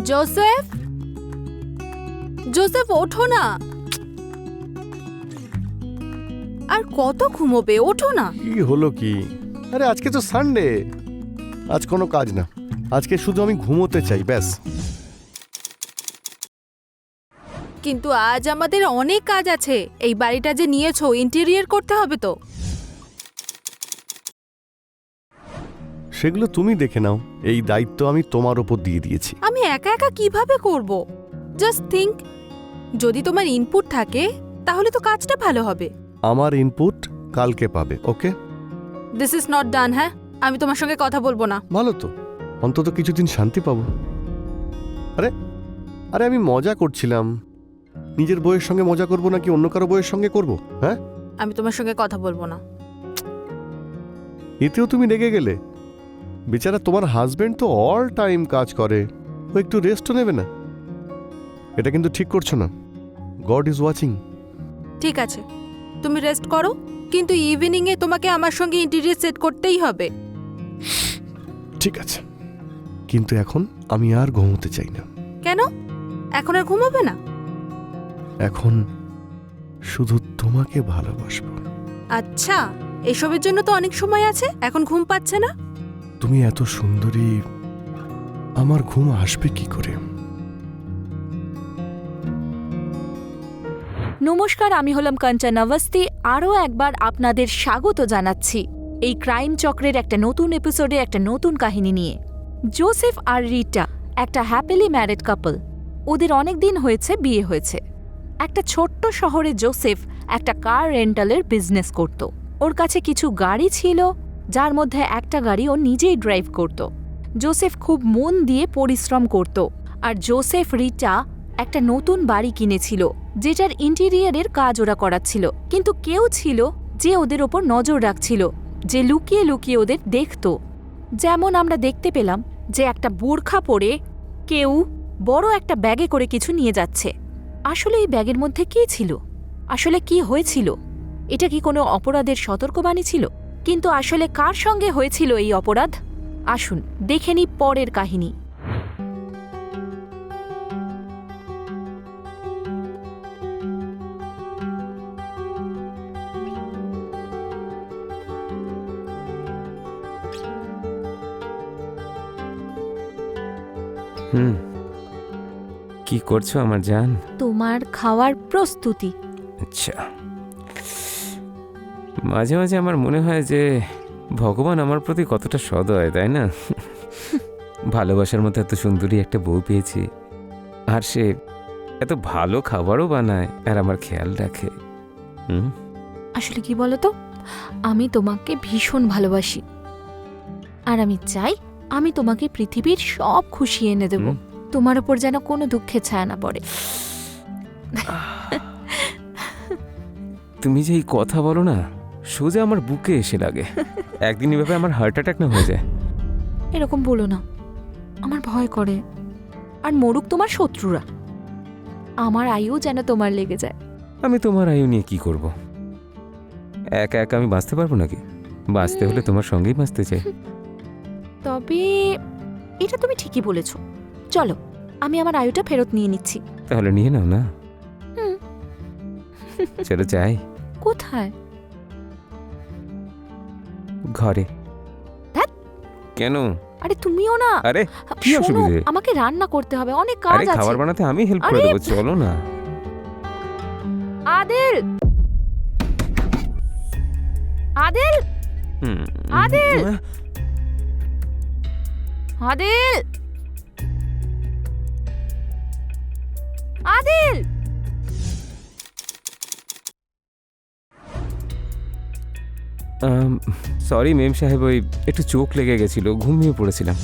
Joseph, Joseph ওঠো না। আর কত ঘুমোবে, ওঠো না। কি হলো কি? আরে আজকে তো সানডে, আজ কোনো কাজ না। আজকে শুধু আমি ঘুমোতে চাই, ব্যাস। কিন্তু আজ আমাদের অনেক কাজ আছে। এই বাড়িটা যে নিয়েছো, ইন্টেরিয়র করতে হবে তো। সেগুলো তুমি দেখে নাও, এই দায়িত্ব আমি তোমার ওপর দিয়ে দিয়েছি। আমি একা একা কিভাবে করব? জাস্ট থিঙ্ক, যদি তোমার ইনপুট থাকে তাহলে তো কাজটা ভালো হবে। আমার ইনপুট কালকে পাবে, okay? This is not done. হ্যাঁ, আমি তোমার সঙ্গে কথা বলবো না। ভালো তো, অন্তত কিছুদিন শান্তি পাবো। আরে আরে আমি মজা করছিলাম। নিজের বউয়ের সঙ্গে মজা করব নাকি অন্য কারো বউয়ের সঙ্গে করব? হ্যাঁ, আমি তোমার সঙ্গে কথা বলবো না। এতেও তুমি রেগে গেলে? বেচারা তোমার হাজবেন্ড তো অল টাইম কাজ করে, ও একটু রেস্টও নেবে না? এটা কিন্তু ঠিক করছো না। God is watching. ঠিক আছে, তুমি রেস্ট করো, কিন্তু ইভিনিং এ তোমাকে আমার সঙ্গে ইন্টেরিয়র সেট করতেই হবে। ঠিক আছে, কিন্তু এখন আমি আর ঘুমোতে চাই না। কেন? এখন আর ঘুমাবে না? এখন শুধু তোমাকে ভালোবাসবো। আচ্ছা, এসবের জন্য তো অনেক সময় আছে। এখন ঘুম পাচ্ছে না? তুমি এত সুন্দরী, আমার ঘুম আসবে কি করে? নমস্কার, আমি হলাম কাঞ্চন অবস্থি। আরও একবার আপনাদের স্বাগত জানাচ্ছি এই ক্রাইম চক্রের একটা নতুন এপিসোডে, একটা নতুন কাহিনী নিয়ে। জোসেফ আর রিটা একটা হ্যাপিলি ম্যারিড কাপল। ওদের অনেক দিন হয়েছে বিয়ে হয়েছে। একটা ছোট্ট শহরে জোসেফ একটা কার রেন্টালের বিজনেস করত। ওর কাছে কিছু গাড়ি ছিল, যার মধ্যে একটা গাড়ি ও নিজেই ড্রাইভ করত। জোসেফ খুব মন দিয়ে পরিশ্রম করত। আর জোসেফ রিটা একটা নতুন বাড়ি কিনেছিল, যেটার ইন্টেরিয়রের কাজ ওরা করাচ্ছিল। কিন্তু কেউ ছিল যে ওদের ওপর নজর রাখছিল, যে লুকিয়ে লুকিয়ে ওদের দেখত। যেমন আমরা দেখতে পেলাম যে একটা বোরখা পরে কেউ বড় একটা ব্যাগে করে কিছু নিয়ে যাচ্ছে। আসলে এই ব্যাগের মধ্যে কী ছিল? আসলে কি হয়েছিল? এটা কি কোনো অপরাধের সতর্কবাণী ছিল? কিন্তু আসলে কার সঙ্গে হয়েছিল এই অপরাধ? আসুন দেখে নিই পরের কাহিনী। কি করছো আমার জান? তোমার খাওয়ার প্রস্তুতি। আচ্ছা, মাঝে মাঝে আমার মনে হয় যে ভগবান আমার প্রতি কতটা সদয়, তাই না? ভালোবাসার মধ্যে এত সুন্দরী একটা বউ পেয়েছি, আর সে এত ভালো খাবারও বানায় আর আমার খেয়াল রাখে। আসলে কি বলতো, আমি তোমাকে ভীষণ ভালোবাসি, আর আমি চাই আমি তোমাকে পৃথিবীর সব খুশি এনে দেব। তোমার উপর যেন কোনো দুঃখের ছায়া না পড়ে। তুমি যে এই কথা বলো না, সোজা আমার বুকে এসে লাগে। একদিন এভাবে আমার হার্ট অ্যাটাক না হয়ে যায়। এরকম বলো না, আমার ভয় করে। আর মরুক তোমার শত্রুরা, আমার আয়ু যেন তোমার লেগে যায়। আমি তোমার আয়ু নিয়ে কি করব? একা একা আমি বাঁচতে পারবো নাকি? বাঁচতে হলে তোমার সঙ্গেই বাঁচতে চাই। তবে এটা তুমি ঠিকই বলেছ। চলো, আমি আমার আয়ুটা ফেরত নিয়ে নিচ্ছি। তাহলে নিয়ে নাও না। চলো যাই। কোথায়? ঘরে। ধ্যাৎ। কেন? আরে তুমিও না। আরে কি শোনো, অসুবিধে? আমাকে রান্না করতে হবে, অনেক কাজ আরে আছে। খাবার বানাতে আমি হেল্প করে আরে, দেবো, চলো না। আদিল, আদিল, আদিল, আদিল, আদিল। সরি মেম সাহেব, ওই একটু চোখ লেগে গেছিল, ঘুমিয়ে পড়েছিলাম।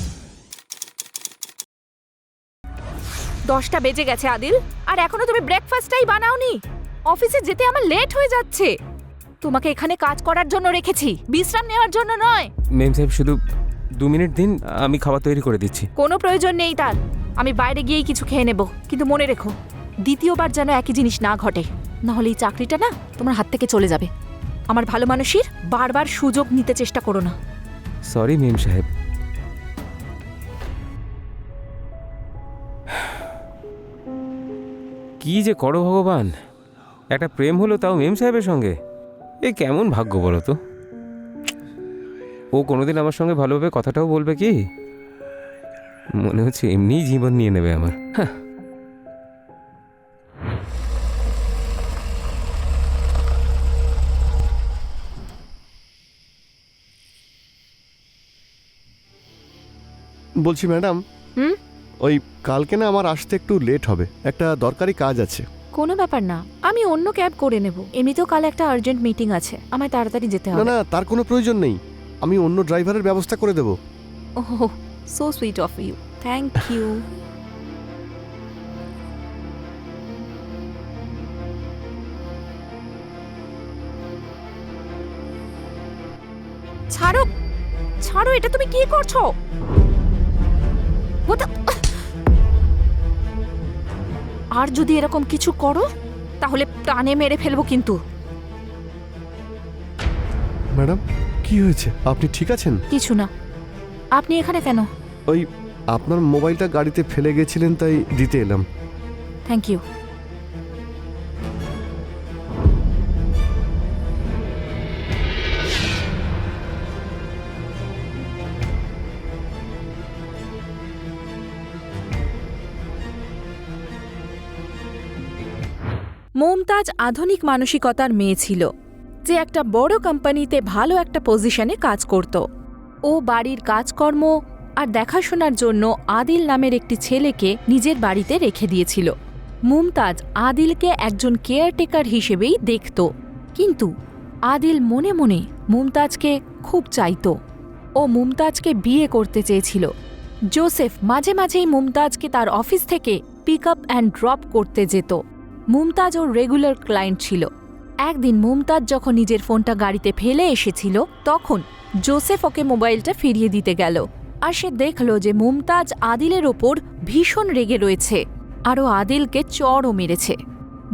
10টা বেজে গেছে আদিল, আর এখনো তুমি ব্রেকফাস্টটাই বানাওনি। অফিসে যেতে আমার লেট হয়ে যাচ্ছে। তোমাকে এখানে কাজ করার জন্য রেখেছি, বিশ্রাম নেওয়ার জন্য নয়। মেম সাহেব শুধু 2 মিনিট দিন, আমি খাবার তৈরি করে দিচ্ছি। কোনো প্রয়োজন নেই তার, আমি বাইরে গিয়েই কিছু খেয়ে নেব। কিন্তু মনে রেখো, দ্বিতীয়বার যেন একই জিনিস না ঘটে, নাহলে এই চাকরিটা না তোমার হাত থেকে চলে যাবে। আমার ভালো মানুষের বারবার সুযোগ নিতে চেষ্টা করো না। সরি মেম সাহেব। কি যে করো ভগবান, একটা প্রেম হলো তাও মেম সাহেবের সঙ্গে। এ কেমন ভাগ্য বলো তো। ও কোনোদিন আমার সঙ্গে ভালোভাবে কথাটাও বলবে কি? মনে হচ্ছে এমনিই জীবন নিয়ে নেবে আমার। হ্যাঁ। বলছি ম্যাডাম, হুম? ওই কালকে না আমার আসতে একটু লেট হবে, একটা দরকারি কাজ আছে। কোনো ব্যাপার না, আমি অন্য ক্যাব করে নেব। এমনিতেও কাল একটা আর্জেন্ট মিটিং আছে, আমায় তাড়াতাড়ি যেতে না হবে। না, তার কোনো প্রয়োজন নেই, আমি অন্য ড্রাইভারের ব্যবস্থা করে দেবো। Oh, so sweet of you, thank you. ছাড়ো ছাড়ো, এটা তুমি কি করছো? আর যদি এরকম কিছু করো তাহলে টানে মেরে ফেলবো কিন্তু। ম্যাডাম, কি হয়েছে? আপনি ঠিক আছেন? কিছু না। আপনি এখানে কেন? ওই আপনার মোবাইলটা গাড়িতে ফেলে গেছিলেন, তাই দিতে এলাম। Thank you. মুমতাজ আধুনিক মানসিকতার মেয়ে ছিল, যে একটা বড় কোম্পানিতে ভালো একটা পজিশনে কাজ করত। ও বাড়ির কাজকর্ম আর দেখাশোনার জন্য আদিল নামের একটি ছেলেকে নিজের বাড়িতে রেখে দিয়েছিল। মুমতাজ আদিলকে একজন কেয়ারটেকার হিসেবেই দেখত, কিন্তু আদিল মনে মনে মুমতাজকে খুব চাইত। ও মুমতাজকে বিয়ে করতে চেয়েছিল। জোসেফ মাঝে মাঝেই মুমতাজকে তার অফিস থেকে পিক আপ অ্যান্ড ড্রপ করতে যেত। মুমতাজ ওর রেগুলার ক্লায়েন্ট ছিল। একদিন মুমতাজ যখন নিজের ফোনটা গাড়িতে ফেলে এসেছিল, তখন জোসেফ ওকে মোবাইলটা ফিরিয়ে দিতে গেল। আর সে দেখল যে মুমতাজ আদিলের ওপর ভীষণ রেগে রয়েছে, আরও আদিলকে চড়ও মেরেছে।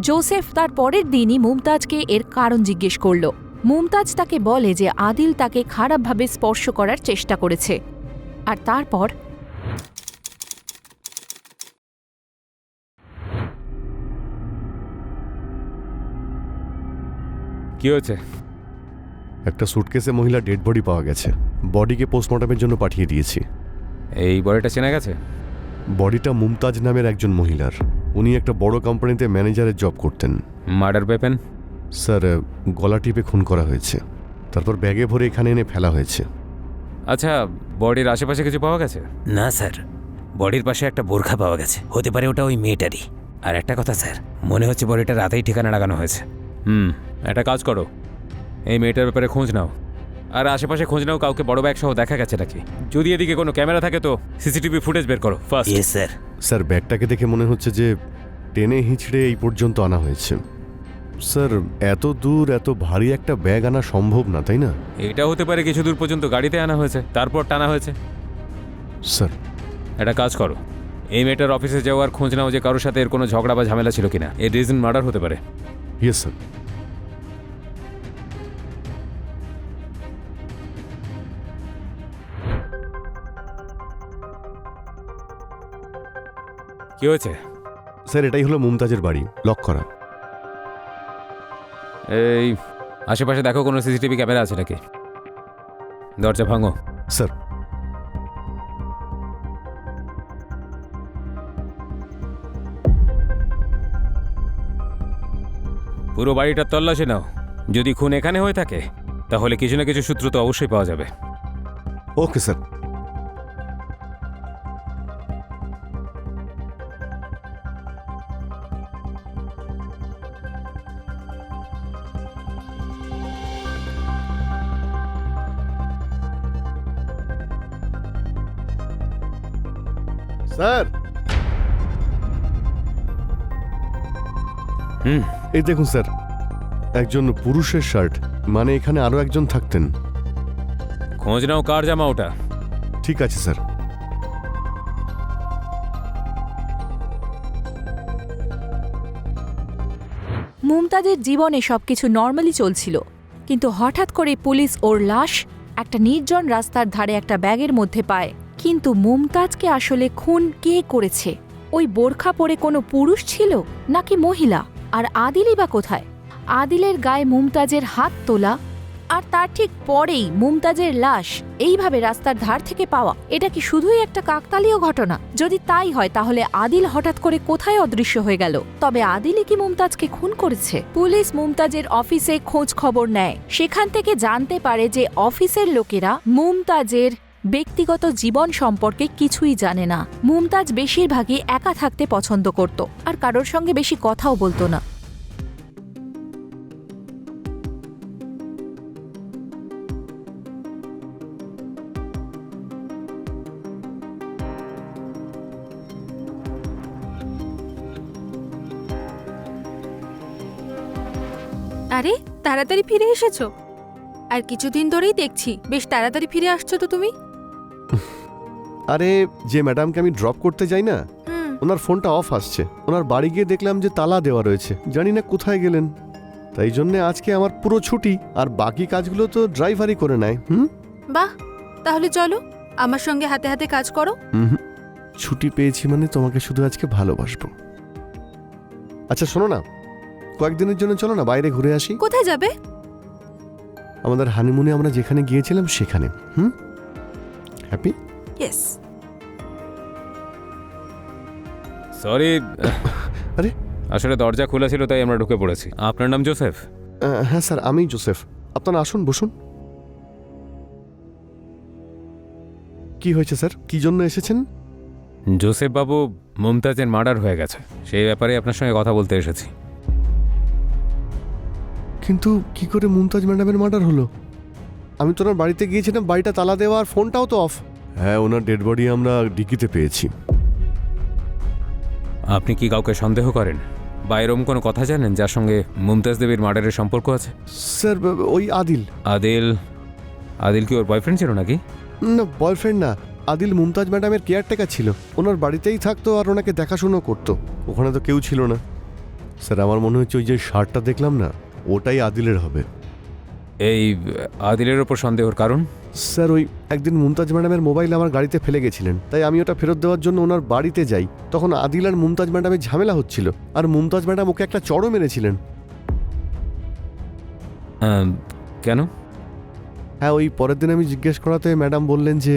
জোসেফ তার পরের দিনই মুমতাজকে এর কারণ জিজ্ঞেস করল। মুমতাজ তাকে বলে যে আদিল তাকে খারাপভাবে স্পর্শ করার চেষ্টা করেছে। আর তারপর কি হয়েছে? একটা সুটকেসে মহিলা ডেড বডি পাওয়া গেছে। বডিকে পোস্টমর্টমের জন্য পাঠিয়ে দিয়েছি। এই বডিটা চেনা গেছে? বডিটা মুমতাজ নামের একজন মহিলার। উনি একটা বড় কোম্পানিতে ম্যানেজারের জব করতেন। Murder weapon? স্যার, গলা টিপে খুন করা হয়েছে, তারপর ব্যাগে ভরে এখানে এনে ফেলা হয়েছে। আচ্ছা, বডির আশেপাশে কিছু পাওয়া গেছে? না স্যার, বডির পাশে একটা বোরখা পাওয়া গেছে, হতে পারে ওটা ওই মেয়েটারই। আর একটা কথা স্যার, মনে হচ্ছে বডিটা রাতেই ঠিকানা লাগানো হয়েছে। একটা কাজ করো, এই মেয়েটার ব্যাপারে খোঁজ নাও, আর আশেপাশে খোঁজ নাও কাউকে বড় ব্যাগ সহ দেখা গেছে নাকি। যদি এদিকে কোনো ক্যামেরা থাকে তো সিসিটিভি ফুটেজ বের করো ফার্স্ট। Yes sir. স্যার, ব্যাগটাকে দেখে মনে হচ্ছে যে টেনে হিঁচড়ে এই পর্যন্ত আনা হয়েছে। স্যার, এত দূর এত ভারী একটা ব্যাগ আনা সম্ভব না, তাই না? এটা হতে পারে কিছু দূর পর্যন্ত গাড়িতে আনা হয়েছে, তারপর টানা হয়েছে। স্যার, একটা কাজ করো, এই মেয়েটার অফিসে যাওয়ার খোঁজ নাও যে কারোর সাথে এর কোনো ঝগড়া বা ঝামেলা ছিল কিনা। এর রিজন মার্ডার হতে পারে। Yes sir. কি হয়েছে? স্যার, এটাই হলো মুমতাজের বাড়ি, লক করা। এই আশেপাশে দেখো কোনো সিসিটিভি ক্যামেরা আছে নাকি। দরজা ভাঙো। স্যার। পুরো বাড়িটার তল্লাশি নাও, যদি খুন এখানে হয়ে থাকে তাহলে কিছু না কিছু সূত্র তো অবশ্যই পাওয়া যাবে। Okay sir. স্যার, এই দেখুন স্যার, একজন পুরুষের শার্ট, মানে এখানে আরো একজন থাকতেন। খোঁজ নাও কার জামা ওটা। ঠিক আছে স্যার। মুমতাজের জীবনে সবকিছু নর্মালি চলছিল, কিন্তু হঠাৎ করে পুলিশ ওর লাশ একটা নির্জন রাস্তার ধারে একটা ব্যাগের মধ্যে পায়। কিন্তু মুমতাজকে আসলে খুন কে করেছে ওই বোরখা পরে কোনো পুরুষ ছিল নাকি মহিলা? আর আদিলই বা কোথায়? আদিলের গায়ে মুমতাজের হাত তোলা আর তার ঠিক পরেই মুমতাজের লাশ এইভাবে রাস্তার ধার থেকে পাওয়া, এটা কি শুধুই একটা কাকতালীয় ঘটনা? যদি তাই হয় তাহলে আদিল হঠাৎ করে কোথায় অদৃশ্য হয়ে গেল? তবে আদিলই কি মুমতাজকে খুন করেছে? পুলিশ মুমতাজের অফিসে খোঁজ খবর নেয়। সেখান থেকে জানতে পারে যে অফিসের লোকেরা মুমতাজের ব্যক্তিগত জীবন সম্পর্কে কিছুই জানে না। মুমতাজ বেশিরভাগই একা থাকতে পছন্দ করত আর কারোর সঙ্গে বেশি কথাও বলতো না। আরে তাড়াতাড়ি ফিরে এসেছো। আর কিছুদিন ধরেই দেখছি বেশ তাড়াতাড়ি ফিরে আসছো তো তুমি। আরে যে ম্যাডামকে আমি ড্রপ করতে যাই না, ওনার ফোনটা অফ আসছে। ওনার বাড়ি গিয়ে দেখলাম যে তালা দেওয়া রয়েছে, জানি না কোথায় গেলেন। তাই জন্যে আজকে আমার পুরো ছুটি, আর বাকি কাজগুলো তো ড্রাইভারই করে নেয়। বাহ, তাহলে চলো আমার সঙ্গে হাতে হাতে কাজ করো। ছুটি পেয়েছি মানে তোমাকে শুধু আজকে ভালোবাসবো। আচ্ছা শোনো না, কয়েকদিনের জন্য চলো না বাইরে ঘুরে আসি। কোথায় যাবে? আমাদের হানিমুনে আমরা যেখানে গিয়েছিলাম সেখানে। হ্যাপি? ইয়েস। সরি, আরে আসলে দরজা খোলা ছিল তাই আমরা ঢুকে পড়েছি। আপনার নাম জোসেফ? হ্যাঁ স্যার, আমি জোসেফ। আপনারা আসুন, বসুন। কি হয়েছে স্যার, কি জন্য এসেছেন? জোসেফ বাবু, মুমতাজের মার্ডার হয়ে গেছে, সেই ব্যাপারে আপনার সঙ্গে কথা বলতে এসেছি। কিন্তু কি করে মুমতাজ ম্যাডামের মার্ডার হলো? আমি তো ওনার বাড়িতে গিয়েছিলাম, বাড়িটা তালা দেওয়া আর ফোনটাও তো অফ। হ্যাঁ, ওনার ডেড বডি আমরা ডিকিতে পেয়েছি। আপনি কি কাউকে সন্দেহ করেন বা এরকম কোনো কথা জানেন যার সঙ্গে মুমতাজ দেবীর মার্ডারের সম্পর্ক আছে? স্যার ওই আদিল। আদিল কি ওর বয়ফ্রেন্ড ছিল নাকি? না, বয়ফ্রেন্ড না। আদিল মুমতাজ ম্যাডামের কেয়ারটেকার ছিল, ওনার বাড়িতেই থাকতো আর ওনাকে দেখাশুনো করতো। ওখানে তো কেউ ছিল না। স্যার আমার মনে হচ্ছে ওই যে শার্টটা দেখলাম না, ওটাই আদিলের হবে। এই আদিলের ওপর সন্দেহর কারণ? স্যার ওই একদিন মুমতাজ ম্যাডামের মোবাইল আমার গাড়িতে ফেলে গেছিলেন, তাই আমি ওটা ফেরত দেওয়ার জন্য ওনার বাড়িতে যাই। তখন আদিল আর মুমতাজ ম্যাডামের ঝামেলা হচ্ছিল, আর মুমতাজ ম্যাডাম ওকে একটা চড়ও মেরেছিলেন। কেন? হ্যাঁ, ওই পরের দিন আমি জিজ্ঞেস করাতে ম্যাডাম বললেন যে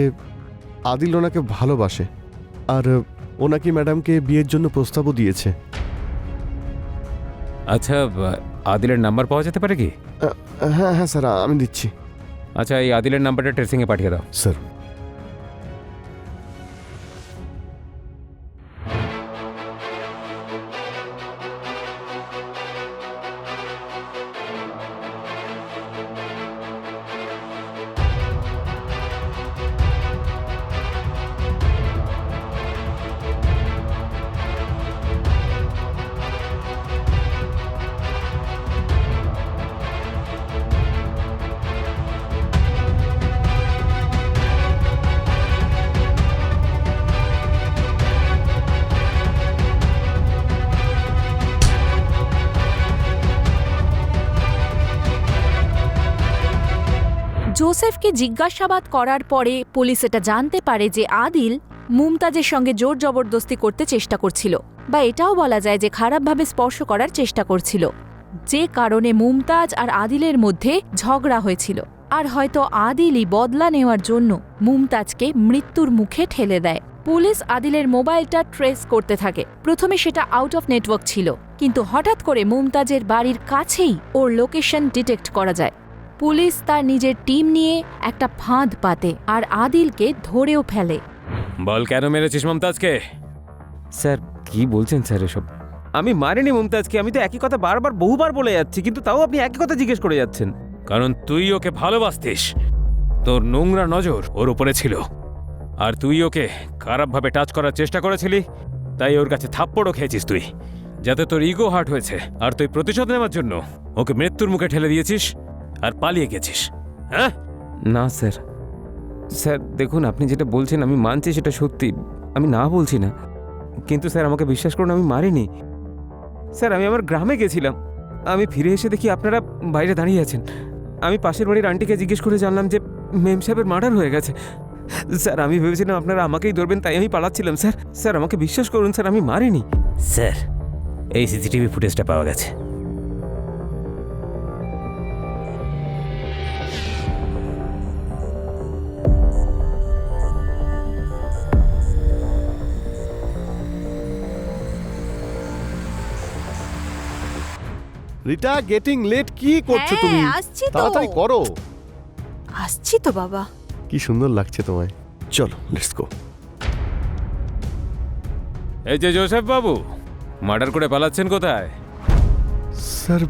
আদিল ওনাকে ভালোবাসে আর ওনাকে ম্যাডামকে বিয়ের জন্য প্রস্তাবও দিয়েছে। আচ্ছা, আদিলের নাম্বার পাওয়া যেতে পারে কি? হ্যাঁ হ্যাঁ স্যার, আমি দিচ্ছি। আচ্ছা, এই আদিলের নাম্বারটা ট্রেসিংয়ে পাঠিয়ে দাও। স্যার জোসেফকে জিজ্ঞাসাবাদ করার পরে পুলিশ এটা জানতে পারে যে আদিল মুমতাজের সঙ্গে জোর জবরদস্তি করতে চেষ্টা করছিল, বা এটাও বলা যায় যে খারাপভাবে স্পর্শ করার চেষ্টা করছিল, যে কারণে মুমতাজ আর আদিলের মধ্যে ঝগড়া হয়েছিল। আর হয়তো আদিলই বদলা নেওয়ার জন্য মুমতাজকে মৃত্যুর মুখে ঠেলে দেয়। পুলিশ আদিলের মোবাইলটা ট্রেস করতে থাকে। প্রথমে সেটা আউট অফ নেটওয়ার্ক ছিল, কিন্তু হঠাৎ করে মুমতাজের বাড়ির কাছেই ওর লোকেশন ডিটেক্ট করা যায়। পুলিশ তার নিজের টিম নিয়ে একটা ফাঁদ পাতে আর আদিলকে ধরেও ফেলে। বল, কেন মেরেছিস মুমতাজকে? স্যার কি বলছেন স্যার এসব? আমি মারিনি মুমতাজকে, আমি তো একই কথা বারবার বহুবার বলে যাচ্ছি, কিন্তু তাও আপনি একই কথা জিজ্ঞেস করে যাচ্ছেন। কারণ তুই ওকে ভালোবাসতিস, তোর নোংরা নজর ওর উপরে ছিল, আর তুই ওকে খারাপভাবে টাচ করার চেষ্টা করেছিলি, তাই ওর কাছে থাপ্পড়ও খেয়েছিস তুই, যাতে তোর ইগো হার্ট হয়েছে, আর তুই প্রতিশোধ নেওয়ার জন্য ওকে মৃত্যুর মুখে ঠেলে দিয়েছিস আর পালিয়ে গেছিস। হ্যাঁ? না স্যার, স্যার দেখুন, আপনি যেটা বলছেন আমি মানছি সেটা সত্যি, আমি না বলছি না, কিন্তু স্যার আমাকে বিশ্বাস করুন, আমি মারিনি স্যার। আমি আমার গ্রামে গেছিলাম, আমি ফিরে এসে দেখি আপনারা বাইরে দাঁড়িয়ে আছেন। আমি পাশের বাড়ির আন্টিকে জিজ্ঞেস করে জানলাম যে মেম সাহেবের মার্ডার হয়ে গেছে। স্যার আমি ভেবেছিলাম আপনারা আমাকেই ধরবেন, তাই আমি পালাচ্ছিলাম স্যার। স্যার আমাকে বিশ্বাস করুন স্যার, আমি মারিনি। স্যার, এই সিসিটিভি ফুটেজটা পাওয়া গেছে। Rita, getting late. কি করছো হ্যাঁ, তুমি? আসছি তো। তাড়াতাড়ি করো। আসছি তো বাবা। কি সুন্দর লাগছে তোমায়। চলো, লেটস গো। এই যে জোসেফ বাবু, মার্ডার করে পালাচ্ছেন কোথায়? স্যার,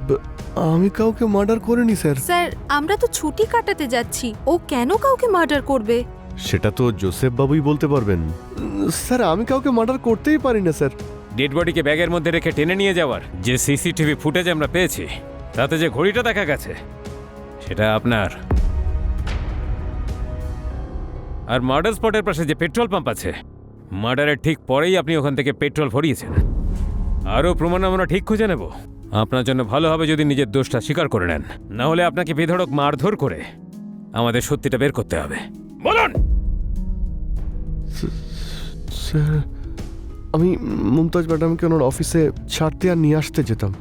আমি কাউকে মার্ডার করিনি স্যার। স্যার, আমরা তো ছুটি কাটাতে যাচ্ছি, ও কেন কাউকে মার্ডার করবে? সেটা তো জোসেফ বাবুই বলতে পারবেন। স্যার, আমি কাউকে মার্ডার করতেই পারি না স্যার। ডেড বডিকে ব্যাগের মধ্যে রেখে টেনে নিয়ে যাওয়ার যে সিসিটিভি ফুটেজ আমরা পেয়েছি, তাতে যে ঘড়িটা দেখা গেছে সেটা আপনার। আর মার্ডার স্পটের পাশে যে পেট্রোল পাম্প আছে, মার্ডারের ঠিক পরেই আপনি ওখান থেকে পেট্রোল ভরিয়েছেন। আরও প্রমাণ আমরা ঠিক খুঁজে নেব। আপনার জন্য ভালো হবে যদি নিজের দোষটা স্বীকার করে নেন, না হলে আপনাকে বেধড়ক মারধর করে আমাদের সত্যিটা বের করতে হবে। বলুন। স্যার, আমি মুমতাজ ম্যাডামকে ওনার অফিসে ছাড়তে আর নিয়ে আসতে যেতাম।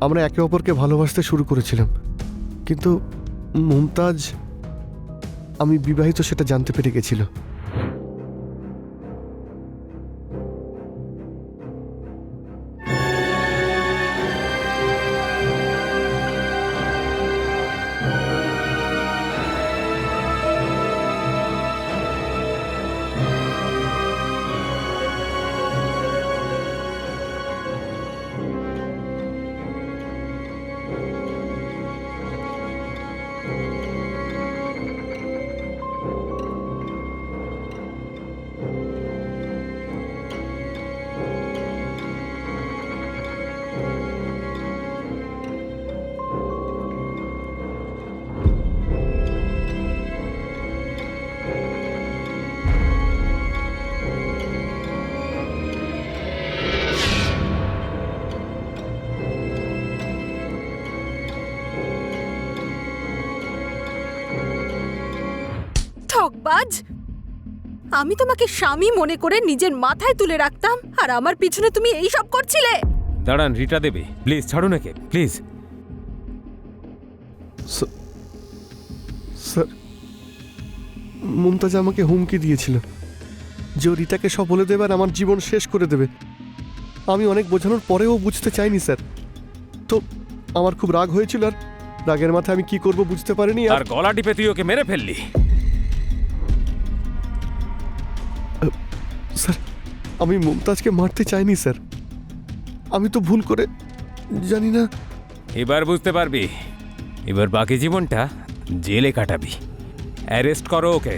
আমরা একে অপরকে ভালোবাসতে শুরু করেছিলাম, কিন্তু মুমতাজ আমি বিবাহিত সেটা জানতে পেরে গেছিল। ঠকবাজ! আমি তোমাকে স্বামী মনে করে নিজের মাথায় তুলে রাখতাম, আর আমার পিছনে তুমি এই সব করছিলে। দাঁড়ান রিটা দেবী, প্লিজ ছাড়ুন একে, প্লিজ। স্যার, মুমতাজ আমাকে হুমকি দিয়েছিল যে ও রিটাকে সব বলে দেবে আর আমার জীবন শেষ করে দেবে। আমি অনেক বোঝানোর পরেও বুঝতে চাইনি স্যার। তো আমার খুব রাগ হয়েছিল, আর রাগের মাথায় আমি কি করব বুঝতে পারিনি। আর গলা টিপে তুই ওকে মেরে ফেললি। স্যার, আমি মুমতাজকে মারতে চাইনি স্যার। আমি তো ভুল করে, জানি না। এবার বুঝতে পারবি, এবার বাকি জীবনটা জেলে কাটাবি। অ্যারেস্ট করো ওকে।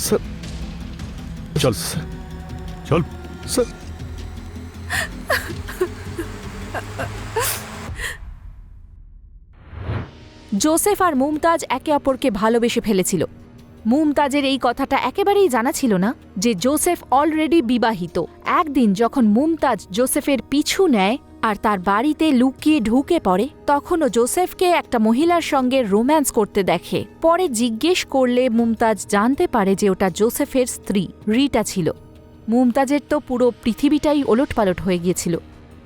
স্যার, চল স্যার, চল স্যার। জোসেফ আর মুমতাজ একে অপরকে ভালোবেসে ফেলেছিল। মুমতাজের এই কথাটা একেবারেই জানা ছিল না যে জোসেফ অলরেডি বিবাহিত। একদিন যখন মুমতাজ জোসেফের পিছু নেয় আর তার বাড়িতে লুকিয়ে ঢুকে পড়ে, তখনও জোসেফকে একটা মহিলার সঙ্গে রোম্যান্স করতে দেখে। পরে জিজ্ঞেস করলে মুমতাজ জানতে পারে যে ওটা জোসেফের স্ত্রী রিটা ছিল। মুমতাজের তো পুরো পৃথিবীটাই ওলটপালট হয়ে গিয়েছিল।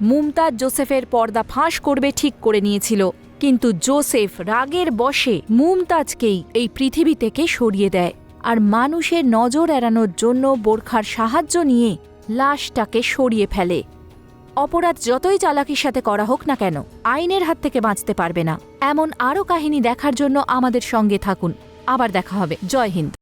মুমতাজ জোসেফের পর্দা ফাঁস করবে ঠিক করে নিয়েছিল, কিন্তু জোসেফ রাগের বশে মুমতাজকেই এই পৃথিবী থেকে সরিয়ে দেয় আর মানুষের নজর এড়ানোর জন্য বোরখার সাহায্য নিয়ে লাশটাকে সরিয়ে ফেলে। অপরাধ যতই চালাকির সাথে করা হোক না কেন, আইনের হাত থেকে বাঁচতে পারবে না। এমন আরও কাহিনী দেখার জন্য আমাদের সঙ্গে থাকুন। আবার দেখা হবে। জয় হিন্দ।